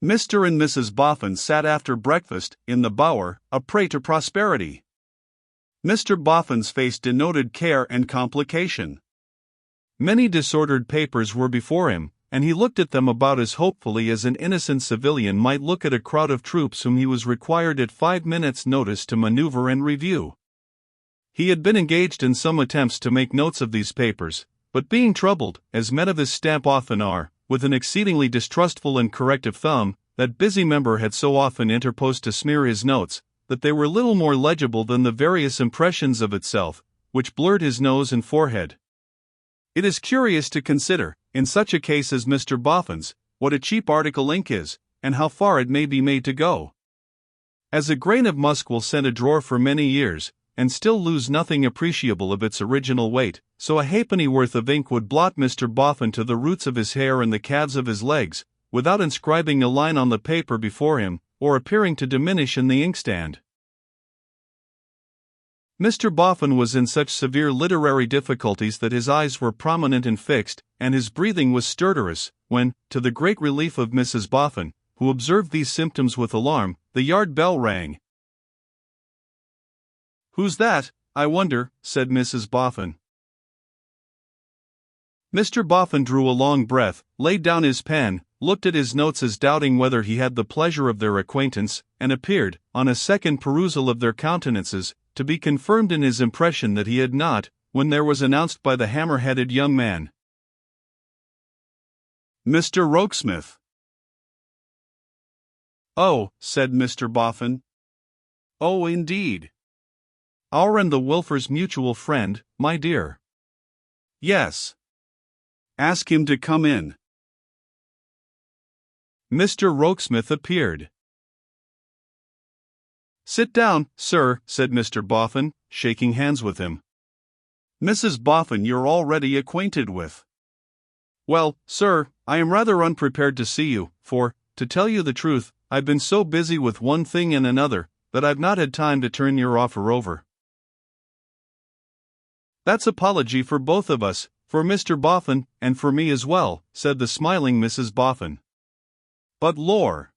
Mr. and Mrs. Boffin sat after breakfast in the bower, a prey to prosperity. Mr. Boffin's face denoted care and complication. Many disordered papers were before him, and he looked at them about as hopefully as an innocent civilian might look at a crowd of troops whom he was required at 5 minutes' notice to maneuver and review. He had been engaged in some attempts to make notes of these papers, but being troubled, as men of his stamp often are, with an exceedingly distrustful and corrective thumb, that busy member had so often interposed to smear his notes, that they were little more legible than the various impressions of itself, which blurred his nose and forehead. It is curious to consider, in such a case as Mr. Boffin's, what a cheap article ink is, and how far it may be made to go. As a grain of musk will scent a drawer for many years, and still lose nothing appreciable of its original weight, so a halfpenny worth of ink would blot Mr. Boffin to the roots of his hair and the calves of his legs, without inscribing a line on the paper before him, or appearing to diminish in the inkstand. Mr. Boffin was in such severe literary difficulties that his eyes were prominent and fixed, and his breathing was stertorous, when, to the great relief of Mrs. Boffin, who observed these symptoms with alarm, the yard bell rang. "Who's that, I wonder?" said Mrs. Boffin. Mr. Boffin drew a long breath, laid down his pen, looked at his notes as doubting whether he had the pleasure of their acquaintance, and appeared, on a second perusal of their countenances, to be confirmed in his impression that he had not, when there was announced by the hammer-headed young man, "Mr. Rokesmith." "Oh," said Mr. Boffin. "Oh, indeed. Our and the Wilfers' mutual friend, my dear." "Yes. Ask him to come in." Mr. Rokesmith appeared. "Sit down, sir," said Mr. Boffin, shaking hands with him. "Mrs. Boffin you're already acquainted with." "Well, sir, I am rather unprepared to see you, for, to tell you the truth, I've been so busy with one thing and another, that I've not had time to turn your offer over." "That's apology for both of us, for Mr. Boffin, and for me as well," said the smiling Mrs. Boffin. "But lor!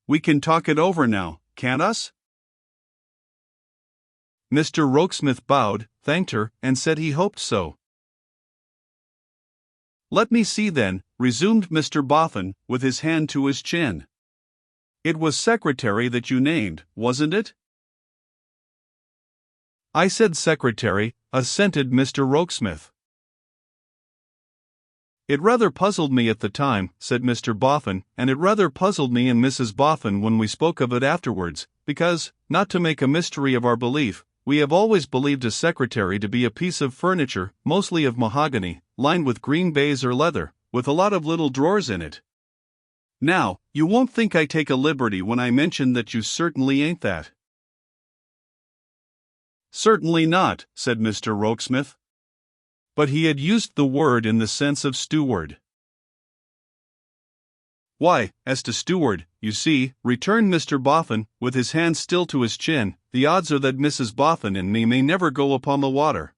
We can talk it over now, can't us?" Mr. Rokesmith bowed, thanked her, and said he hoped so. "Let me see then," resumed Mr. Boffin, with his hand to his chin. "It was secretary that you named, wasn't it?" "I said secretary," assented Mr. Rokesmith. "It rather puzzled me at the time," said Mr. Boffin, "and it rather puzzled me and Mrs. Boffin when we spoke of it afterwards, because, not to make a mystery of our belief, we have always believed a secretary to be a piece of furniture, mostly of mahogany, lined with green baize or leather, with a lot of little drawers in it. Now, you won't think I take a liberty when I mention that you certainly ain't that." "Certainly not," said Mr. Rokesmith. But he had used the word in the sense of steward. "Why, as to steward, you see," returned Mr. Boffin, with his hand still to his chin, "the odds are that Mrs. Boffin and me may never go upon the water.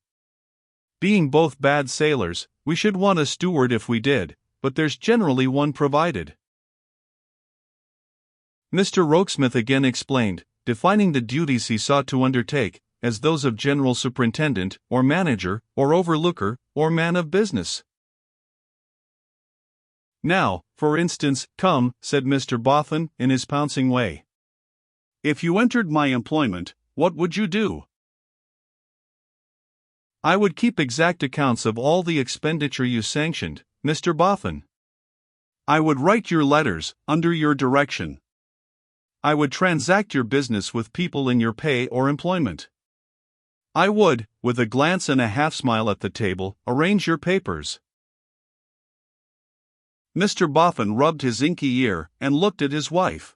Being both bad sailors, we should want a steward if we did, but there's generally one provided." Mr. Rokesmith again explained, defining the duties he sought to undertake, as those of general superintendent, or manager, or overlooker, or man of business. "Now, for instance, come," said Mr. Boffin, in his pouncing way. "If you entered my employment, what would you do?" "I would keep exact accounts of all the expenditure you sanctioned, Mr. Boffin. I would write your letters, under your direction. I would transact your business with people in your pay or employment. I would, with a glance and a half-smile at the table, arrange your papers." Mr. Boffin rubbed his inky ear, and looked at his wife.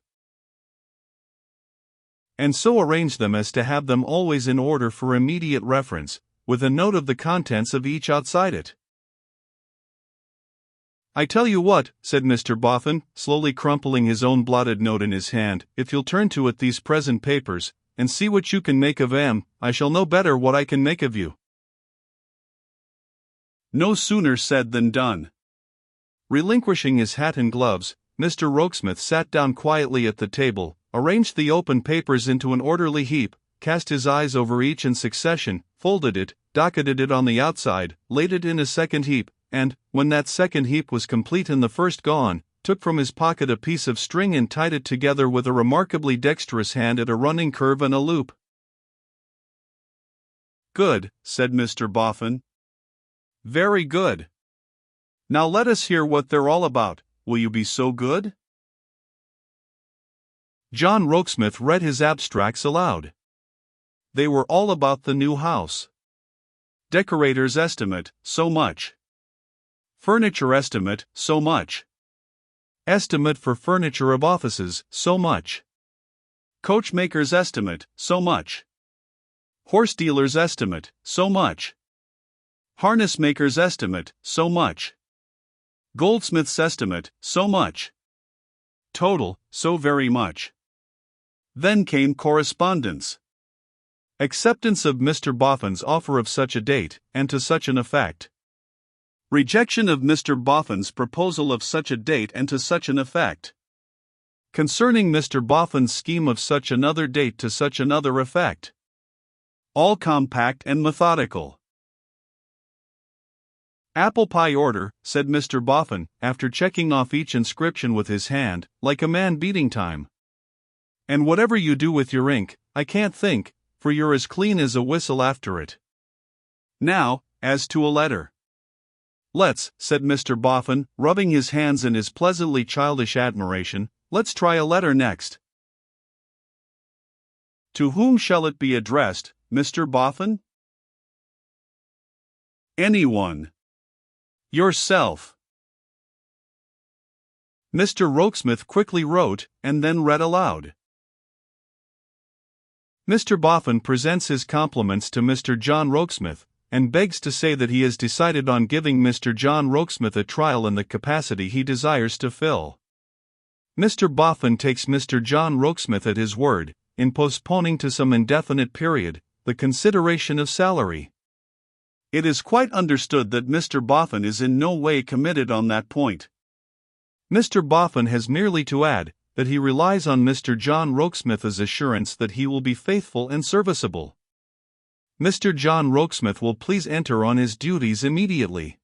"And so arrange them as to have them always in order for immediate reference, with a note of the contents of each outside it." "I tell you what," said Mr. Boffin, slowly crumpling his own blotted note in his hand, "if you'll turn to it these present papers, and see what you can make of 'em, I shall know better what I can make of you." No sooner said than done. Relinquishing his hat and gloves, Mr. Rokesmith sat down quietly at the table, arranged the open papers into an orderly heap, cast his eyes over each in succession, folded it, docketed it on the outside, laid it in a second heap, and, when that second heap was complete and the first gone, took from his pocket a piece of string and tied it together with a remarkably dexterous hand at a running curve and a loop. "Good," said Mr. Boffin. "Very good. Now let us hear what they're all about. Will you be so good?" John Rokesmith read his abstracts aloud. They were all about the new house. Decorator's estimate, so much. Furniture estimate, so much. Estimate for furniture of offices, so much. Coachmaker's estimate, so much. Horse dealer's estimate, so much. Harness maker's estimate, so much. Goldsmith's estimate, so much. Total, so very much. Then came correspondence. Acceptance of Mr. Boffin's offer of such a date, and to such an effect. Rejection of Mr. Boffin's proposal of such a date and to such an effect. Concerning Mr. Boffin's scheme of such another date to such another effect. All compact and methodical. "Apple pie order," said Mr. Boffin, after checking off each inscription with his hand, like a man beating time. "And whatever you do with your ink, I can't think, for you're as clean as a whistle after it. Now, as to a letter." "Let's," said Mr. Boffin, rubbing his hands in his pleasantly childish admiration, "let's try a letter next." "To whom shall it be addressed, Mr. Boffin?" "Anyone. Yourself." Mr. Rokesmith quickly wrote, and then read aloud. Mr. Boffin presents his compliments to Mr. John Rokesmith, and begs to say that he has decided on giving Mr. John Rokesmith a trial in the capacity he desires to fill. Mr. Boffin takes Mr. John Rokesmith at his word, in postponing to some indefinite period the consideration of salary. It is quite understood that Mr. Boffin is in no way committed on that point. Mr. Boffin has merely to add that he relies on Mr. John Rokesmith's assurance that he will be faithful and serviceable. Mr. John Rokesmith will please enter on his duties immediately.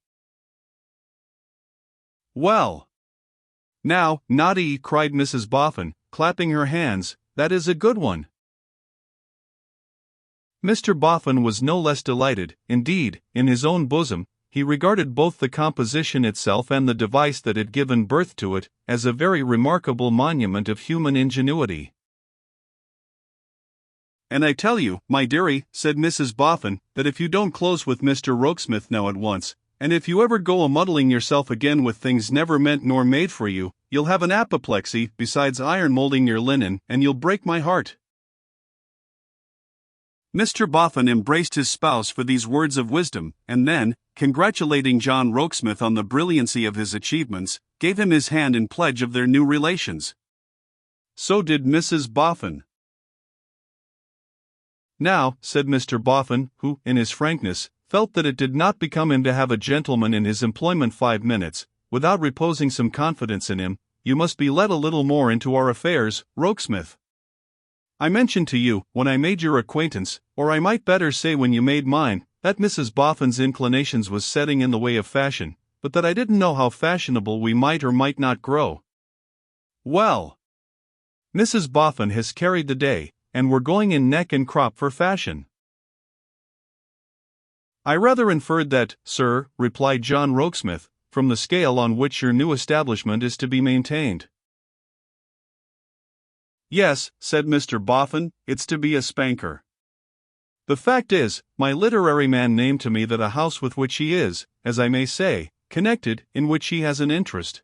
"Well, now, Noddy," cried Mrs. Boffin, clapping her hands, "that is a good one." Mr. Boffin was no less delighted. Indeed, in his own bosom, he regarded both the composition itself and the device that had given birth to it as a very remarkable monument of human ingenuity. "And I tell you, my dearie," said Mrs. Boffin, "that if you don't close with Mr. Rokesmith now at once, and if you ever go a-muddling yourself again with things never meant nor made for you, you'll have an apoplexy besides iron molding your linen, and you'll break my heart." Mr. Boffin embraced his spouse for these words of wisdom, and then, congratulating John Rokesmith on the brilliancy of his achievements, gave him his hand in pledge of their new relations. So did Mrs. Boffin. "Now," said Mr. Boffin, who, in his frankness, felt that it did not become him to have a gentleman in his employment 5 minutes, without reposing some confidence in him, "you must be let a little more into our affairs, Rokesmith. I mentioned to you, when I made your acquaintance, or I might better say when you made mine, that Mrs. Boffin's inclinations was setting in the way of fashion, but that I didn't know how fashionable we might or might not grow. Well, Mrs. Boffin has carried the day, and we're going in neck and crop for fashion." "I rather inferred that, sir," replied John Rokesmith, "from the scale on which your new establishment is to be maintained." "Yes," said Mr. Boffin, "it's to be a spanker. The fact is, my literary man named to me that a house with which he is, as I may say, connected, in which he has an interest."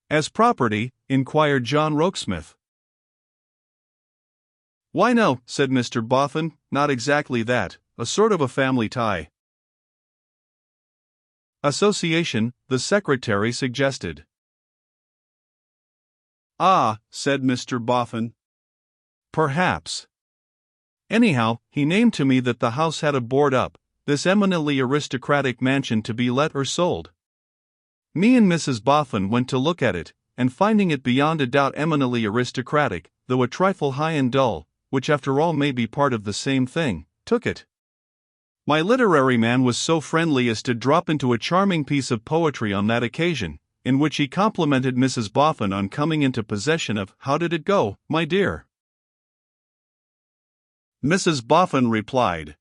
"As property?" inquired John Rokesmith. "Why no," said Mr. Boffin, "not exactly that, a sort of a family tie." "Association," the secretary suggested. "Ah," said Mr. Boffin. "Perhaps. Anyhow, he named to me that the house had a board up, this eminently aristocratic mansion to be let or sold." Me and Mrs. Boffin went to look at it, and finding it beyond a doubt eminently aristocratic, though a trifle high and dull, which after all may be part of the same thing, took it. My literary man was so friendly as to drop into a charming piece of poetry on that occasion, in which he complimented Mrs. Boffin on coming into possession of "How did it go, my dear?" Mrs. Boffin replied,